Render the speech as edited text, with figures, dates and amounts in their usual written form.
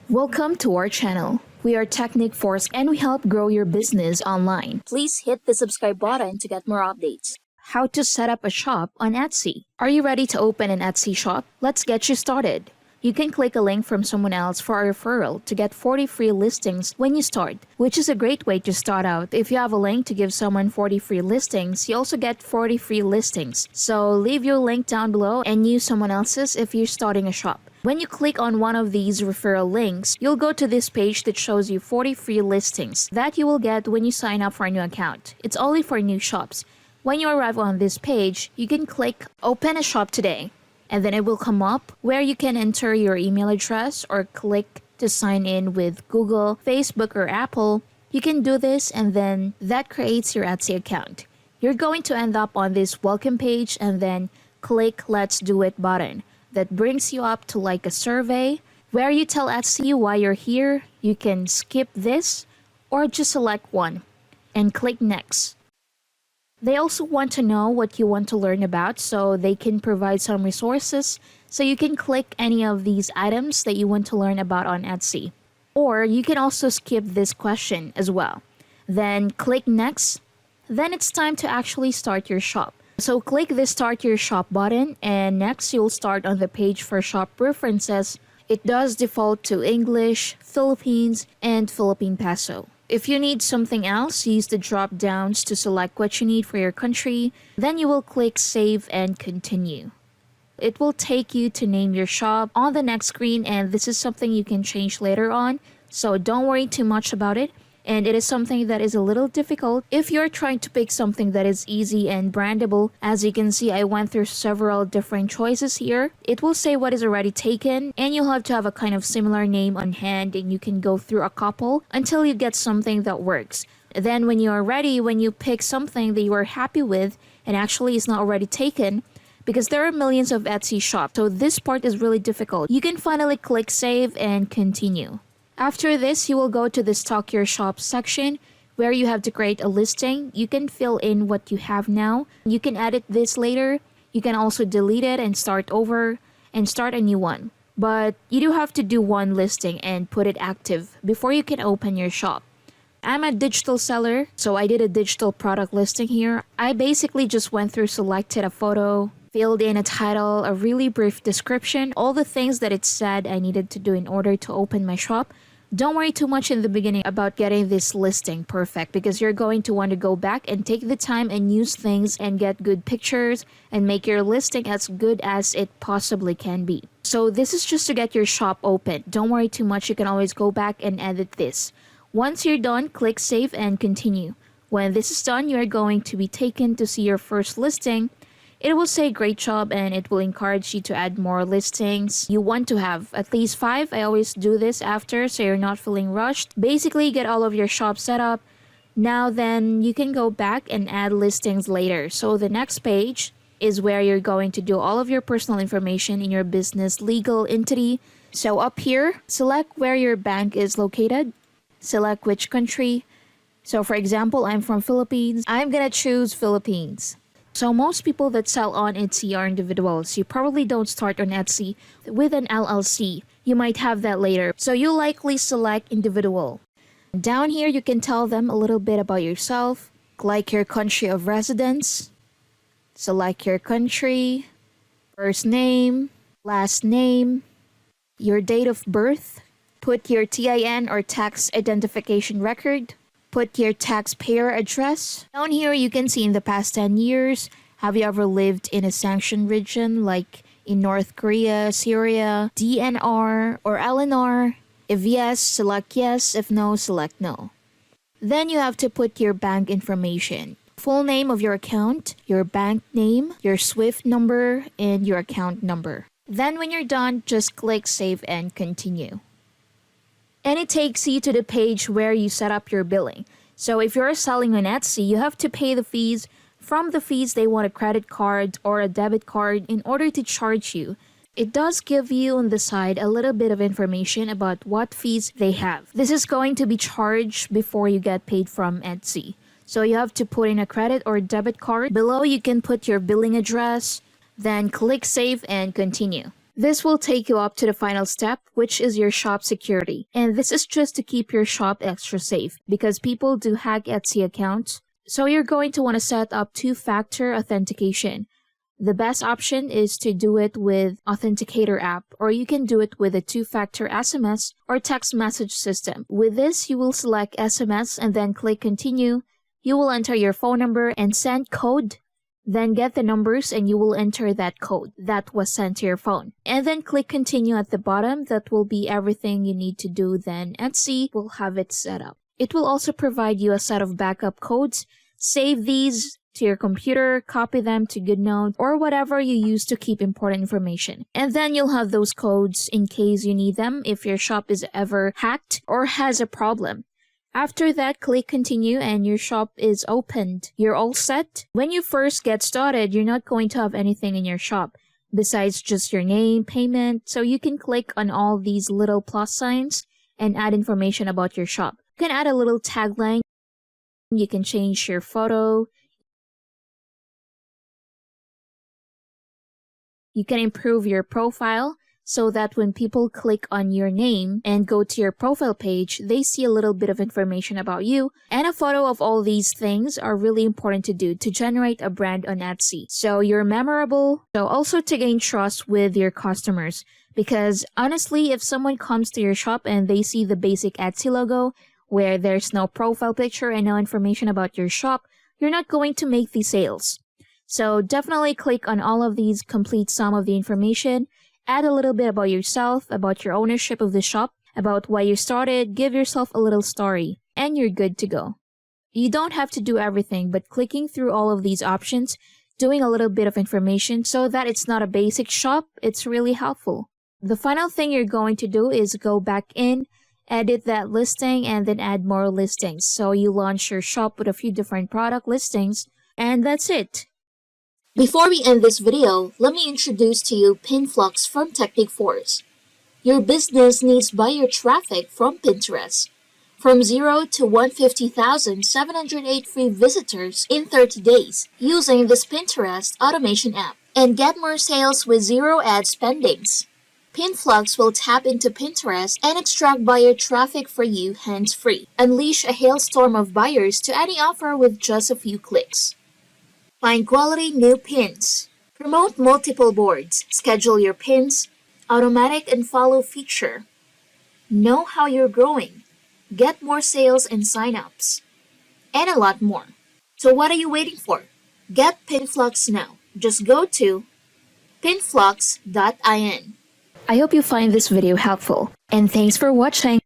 Welcome to our channel. We are Technic Force and we help grow your business online. Please hit the subscribe button to get more updates. How to set up a shop on Etsy. Are you ready to open an Etsy shop? Let's get you started. You can click a link from someone else for a referral to get 40 free listings when you start, which is a great way to start out. If you have a link to give someone 40 free listings, you also get 40 free listings. So leave your link down below and use someone else's if you're starting a shop. When you click on one of these referral links, you'll go to this page that shows you 40 free listings that you will get when you sign up for a new account. It's only for new shops. When you arrive on this page, you can click Open a Shop Today. And then it will come up where you can enter your email address or click to sign in with Google, Facebook, or Apple. You can do this and then that creates your Etsy account. You're going to end up on this welcome page and then click Let's Do It button. That brings you up to like a survey where you tell Etsy why you're here. You can skip this or just select one and click Next. They also want to know what you want to learn about, so they can provide some resources. So you can click any of these items that you want to learn about on Etsy. Or you can also skip this question as well. Then click Next. Then it's time to actually start your shop. So click the Start Your Shop button and next you'll start on the page for shop preferences. It does default to English, Philippines, and Philippine Peso. If you need something else, use the drop downs to select what you need for your country. Then you will click Save and Continue. It will take you to name your shop on the next screen, and this is something you can change later on. So don't worry too much about it. And it is something that is a little difficult if you're trying to pick something that is easy and brandable. As you can see, I went through several different choices here. It will say what is already taken and you'll have to have a kind of similar name on hand and you can go through a couple until you get something that works. Then when you are ready, when you pick something that you are happy with and actually is not already taken, because there are millions of Etsy shops, so this part is really difficult. You can finally click Save and Continue. After this, you will go to the Stock Your Shop section where you have to create a listing. You can fill in what you have now. You can edit this later. You can also delete it and start over and start a new one. But you do have to do one listing and put it active before you can open your shop. I'm a digital seller, so I did a digital product listing here. I basically just went through, selected a photo, filled in a title, a really brief description, all the things that it said I needed to do in order to open my shop. Don't worry too much in the beginning about getting this listing perfect because you're going to want to go back and take the time and use things and get good pictures and make your listing as good as it possibly can be. So this is just to get your shop open. Don't worry too much. You can always go back and edit this. Once you're done, click Save and Continue. When this is done, you're going to be taken to see your first listing. It will say great job and it will encourage you to add more listings. You want to have at least 5. I always do this after so you're not feeling rushed. Basically, get all of your shop set up. Now then, you can go back and add listings later. So the next page is where you're going to do all of your personal information in your business legal entity. So up here, select where your bank is located. Select which country. So for example, I'm from Philippines. I'm gonna choose Philippines. So most people that sell on Etsy are individuals. You probably don't start on Etsy with an LLC. You might have that later. So you'll likely select individual. Down here, you can tell them a little bit about yourself, like your country of residence. Select your country, first name, last name, your date of birth. Put your TIN or tax identification record. Put your taxpayer address. Down here, you can see in the past 10 years, have you ever lived in a sanctioned region like in North Korea, Syria, DNR, or LNR? If yes, select yes. If no, select no. Then you have to put your bank information. Full name of your account, your bank name, your SWIFT number, and your account number. Then when you're done, just click Save and Continue. And it takes you to the page where you set up your billing. So if you're selling on Etsy, you have to pay the fees. From the fees, they want a credit card or a debit card in order to charge you. It does give you on the side a little bit of information about what fees they have. This is going to be charged before you get paid from Etsy. So you have to put in a credit or debit card. Below, you can put your billing address, then click Save and Continue. This will take you up to the final step, which is your shop security. And this is just to keep your shop extra safe because people do hack Etsy accounts. So you're going to want to set up two-factor authentication. The best option is to do it with Authenticator app, or you can do it with a two-factor SMS or text message system. With this, you will select SMS and then click continue. You will enter your phone number and send code. Then get the numbers and you will enter that code that was sent to your phone. And then click continue at the bottom. That will be everything you need to do. Then Etsy will have it set up. It will also provide you a set of backup codes. Save these to your computer, copy them to GoodNote, or whatever you use to keep important information. And then you'll have those codes in case you need them if your shop is ever hacked or has a problem. After that, click continue and your shop is opened. You're all set. When you first get started, you're not going to have anything in your shop besides just your name, payment, so you can click on all these little plus signs and add information about your shop. You can add a little tagline. You can change your photo. You can improve your profile so that when people click on your name and go to your profile page, they see a little bit of information about you. And a photo of all these things are really important to do to generate a brand on Etsy. So you're memorable. So also to gain trust with your customers. Because honestly, if someone comes to your shop and they see the basic Etsy logo, where there's no profile picture and no information about your shop, you're not going to make the sales. So definitely click on all of these, complete some of the information, add a little bit about yourself, about your ownership of the shop, about why you started, give yourself a little story, and you're good to go. You don't have to do everything, but clicking through all of these options, doing a little bit of information so that it's not a basic shop, it's really helpful. The final thing you're going to do is go back in, edit that listing, and then add more listings. So you launch your shop with a few different product listings, and that's it. Before we end this video, let me introduce to you Pinflux from Technic Force. Your business needs buyer traffic from Pinterest. From 0 to 150,708 free visitors in 30 days using this Pinterest automation app. And get more sales with zero ad spendings. Pinflux will tap into Pinterest and extract buyer traffic for you hands-free. Unleash a hailstorm of buyers to any offer with just a few clicks. Find quality new pins. Promote multiple boards. Schedule your pins. Automatic and follow feature. Know how you're growing. Get more sales and sign-ups. And a lot more. So what are you waiting for? Get Pinflux now. Just go to pinflux.in. I hope you find this video helpful, and thanks for watching.